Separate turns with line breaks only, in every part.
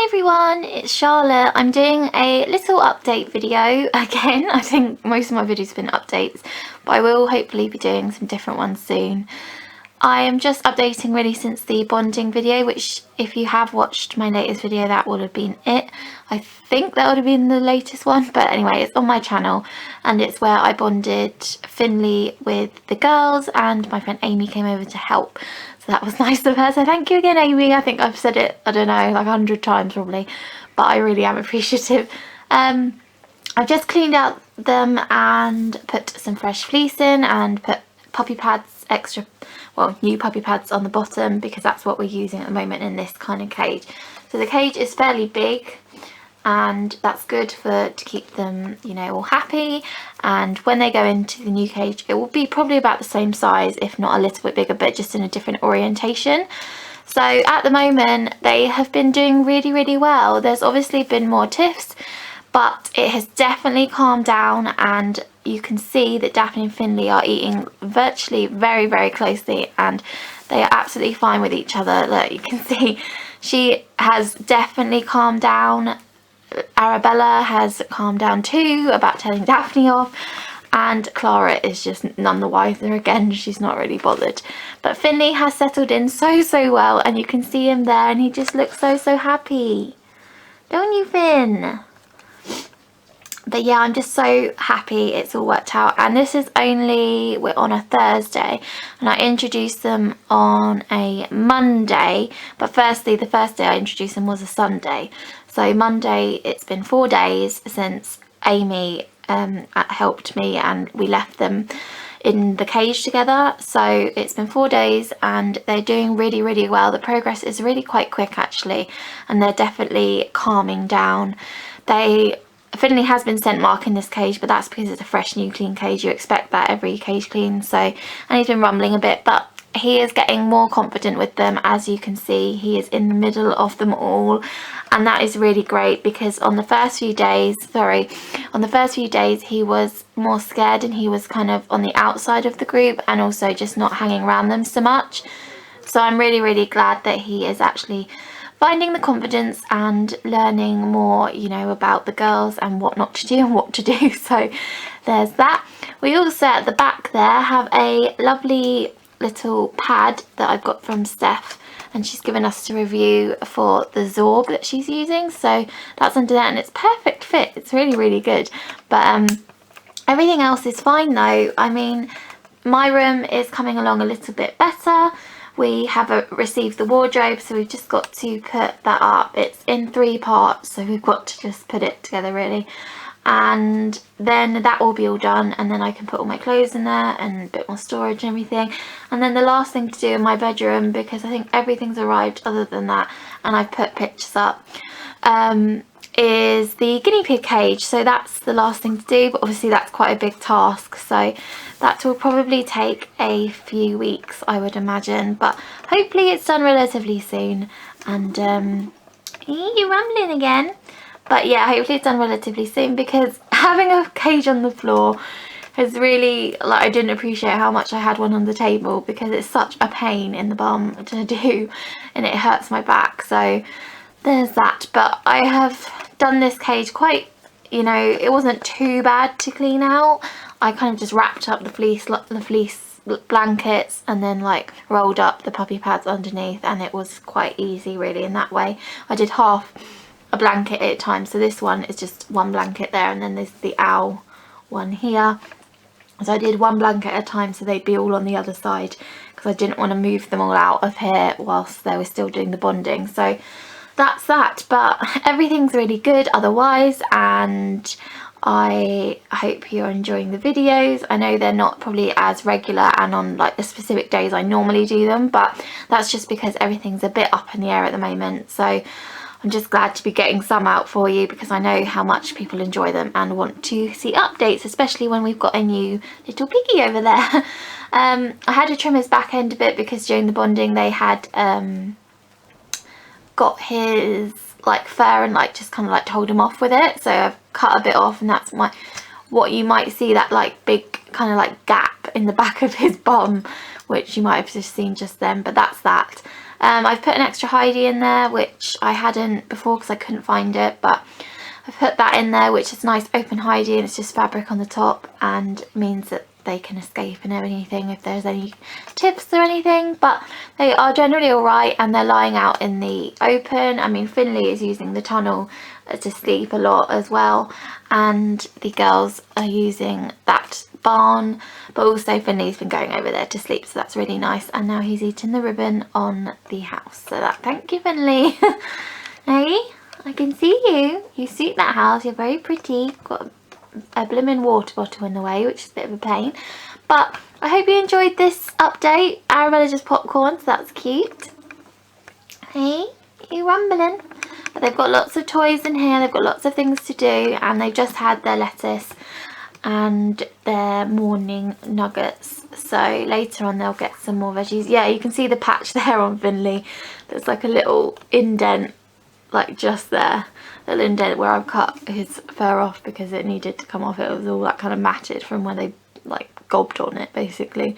Hi everyone, it's Charlotte. I'm doing a little update video again. I think most of my videos have been updates, but I will hopefully be doing some different ones soon. I am just updating really since the bonding video, which if you have watched my latest video, that would have been it. I think that would have been the latest one, but anyway, it's on my channel and it's where I bonded Finley with the girls and my friend Amy came over to help. So that was nice of her. So thank you again, Amy. I think I've said it, I don't know, like 100 times probably, but I really am appreciative. I've just cleaned out them and put some fresh fleece in and put puppy pads, new puppy pads on the bottom because that's what we're using at the moment in this kind of cage. So the cage is fairly big and that's good to keep them, you know, all happy, and when they go into the new cage it will be probably about the same size, if not a little bit bigger, but just in a different orientation. So at the moment they have been doing really well. There's obviously been more tiffs, but it has definitely calmed down and you can see that Daphne and Finley are eating virtually very closely and they are absolutely fine with each other. Look, you can see she has definitely calmed down. Arabella has calmed down too about telling Daphne off, and Clara is just none the wiser again. She's not really bothered, but Finley has settled in so well and you can see him there and he just looks so happy, don't you, Finn? But yeah, I'm just so happy it's all worked out, and this is only, we're on a Thursday and I introduced them on a Monday, but firstly the first day I introduced them was a Sunday. So Monday, it's been 4 days since Amy helped me and we left them in the cage together. So it's been 4 days and they're doing really well. The progress is really quite quick actually, and they're definitely calming down. Finley has been scent marking this cage, but that's because it's a fresh new clean cage. You expect that every cage clean. So, and he's been rumbling a bit, but he is getting more confident with them. As you can see, he is in the middle of them all, and that is really great because on the first few days he was more scared and he was kind of on the outside of the group and also just not hanging around them so much. So I'm really glad that he is actually finding the confidence and learning more, you know, about the girls and what not to do and what to do. So there's that. We also at the back there have a lovely little pad that I've got from Steph, and she's given us to review for the Zorb that she's using. So that's under there and it's perfect fit. It's really good. But everything else is fine though. I mean, my room is coming along a little bit better. We have received the wardrobe, so we've just got to put that up. It's in 3 parts, so we've got to just put it together really. And then that will be all done, and then I can put all my clothes in there and a bit more storage and everything. And then the last thing to do in my bedroom, because I think everything's arrived other than that, and I've put pictures up, is the guinea pig cage. So that's the last thing to do, but obviously that's quite a big task, so that will probably take a few weeks, I would imagine, but hopefully it's done relatively soon. And you're rambling again, but yeah, hopefully it's done relatively soon, because having a cage on the floor has really, like, I didn't appreciate how much I had one on the table because it's such a pain in the bum to do and it hurts my back. So there's that. But I have done this cage quite, you know, it wasn't too bad to clean out. I kind of just wrapped up the fleece blankets and then like rolled up the puppy pads underneath, and it was quite easy really in that way. I did half a blanket at a time, so this one is just one blanket there, and then there's the owl one here. So I did one blanket at a time so they'd be all on the other side, because I didn't want to move them all out of here whilst they were still doing the bonding. So that's that, but everything's really good otherwise, and I hope you're enjoying the videos. I know they're not probably as regular and on like the specific days I normally do them, but that's just because everything's a bit up in the air at the moment. So I'm just glad to be getting some out for you, because I know how much people enjoy them and want to see updates, especially when we've got a new little piggy over there. I had to trim his back end a bit because during the bonding they had got his like fur and like just kind of like told him off with it, so I've cut a bit off, and that's what you might see, that like big kind of like gap in the back of his bum, which you might have just seen just then. But that's that. I've put an extra hidey in there, which I hadn't before because I couldn't find it, but I've put that in there, which is nice open hidey, and it's just fabric on the top and means that they can escape and anything if there's any tips or anything. But they are generally alright, and they're lying out in the open. I mean, Finley is using the tunnel to sleep a lot as well, and the girls are using that barn, but also Finley's been going over there to sleep, so that's really nice. And now he's eating the ribbon on the house, so that, thank you, Finley. Hey, I can see you. You suit that house. You're very pretty. Got a blooming water bottle in the way, which is a bit of a pain. But I hope you enjoyed this update. Arabella just popcorn, so that's cute. Hey, you rumbling? But they've got lots of toys in here. They've got lots of things to do, and they've just had their lettuce and their morning nuggets. So later on they'll get some more veggies. Yeah, you can see the patch there on Finley. There's like a little indent, like just there, a little indent where I've cut his fur off because it needed to come off. It was all that kind of matted from where they like gobbed on it basically.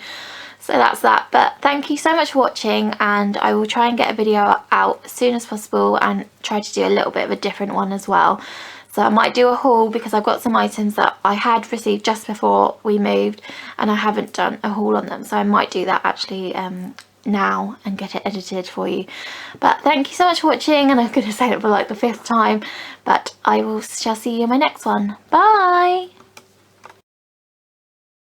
So that's that. But thank you so much for watching, and I will try and get a video out as soon as possible and try to do a little bit of a different one as well. So I might do a haul because I've got some items that I had received just before we moved and I haven't done a haul on them, so I might do that actually now and get it edited for you. But thank you so much for watching, and I'm going to say it for like the 5th time, but I shall see you in my next one. Bye!